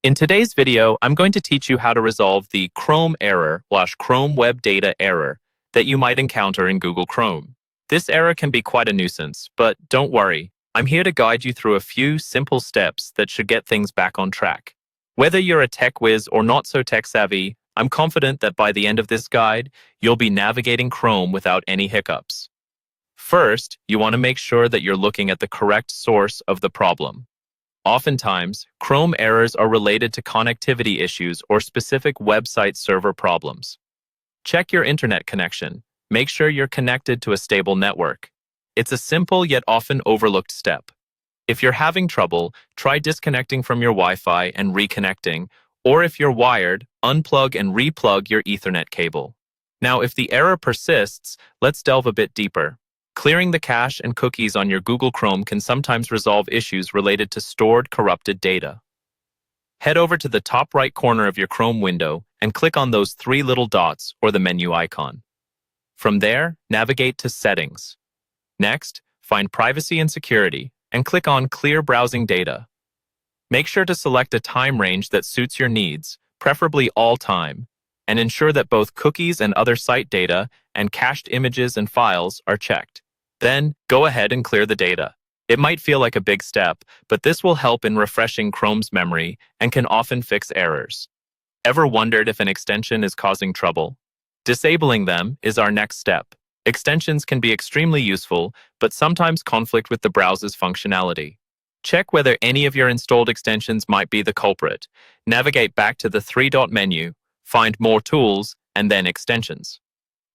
In today's video, I'm going to teach you how to resolve the Chrome error/ChromeWebData error that you might encounter in Google Chrome. This error can be quite a nuisance, but don't worry. I'm here to guide you through a few simple steps that should get things back on track. Whether you're a tech whiz or not so tech savvy, I'm confident that by the end of this guide, you'll be navigating Chrome without any hiccups. First, you want to make sure that you're looking at the correct source of the problem. Oftentimes, Chrome errors are related to connectivity issues or specific website server problems. Check your internet connection. Make sure you're connected to a stable network. It's a simple yet often overlooked step. If you're having trouble, try disconnecting from your Wi-Fi and reconnecting, or if you're wired, unplug and replug your Ethernet cable. Now, if the error persists, let's delve a bit deeper. Clearing the cache and cookies on your Google Chrome can sometimes resolve issues related to stored corrupted data. Head over to the top right corner of your Chrome window and click on those three little dots or the menu icon. From there, navigate to Settings. Next, find Privacy and Security and click on Clear Browsing Data. Make sure to select a time range that suits your needs, preferably all time, and ensure that both cookies and other site data and cached images and files are checked. Then, go ahead and clear the data. It might feel like a big step, but this will help in refreshing Chrome's memory and can often fix errors. Ever wondered if an extension is causing trouble? Disabling them is our next step. Extensions can be extremely useful, but sometimes conflict with the browser's functionality. Check whether any of your installed extensions might be the culprit. Navigate back to the three-dot menu, find More Tools, and then Extensions.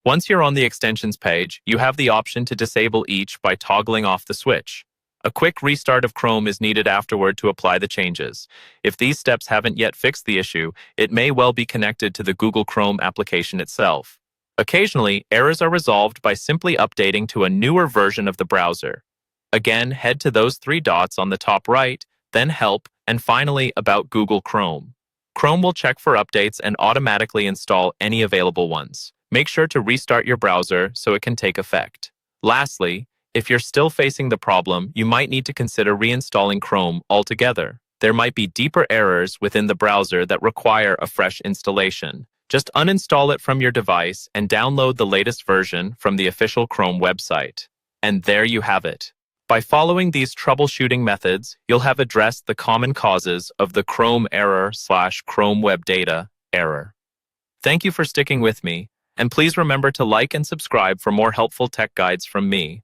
Once you're on the extensions page, you have the option to disable each by toggling off the switch. A quick restart of Chrome is needed afterward to apply the changes. If these steps haven't yet fixed the issue, it may well be connected to the Google Chrome application itself. Occasionally, errors are resolved by simply updating to a newer version of the browser. Again, head to those three dots on the top right, then Help, and finally About Google Chrome. Chrome will check for updates and automatically install any available ones. Make sure to restart your browser so it can take effect. Lastly, if you're still facing the problem, you might need to consider reinstalling Chrome altogether. There might be deeper errors within the browser that require a fresh installation. Just uninstall it from your device and download the latest version from the official Chrome website. And there you have it. By following these troubleshooting methods, you'll have addressed the common causes of the Chrome error/ChromeWebData error. Thank you for sticking with me. And please remember to like and subscribe for more helpful tech guides from me.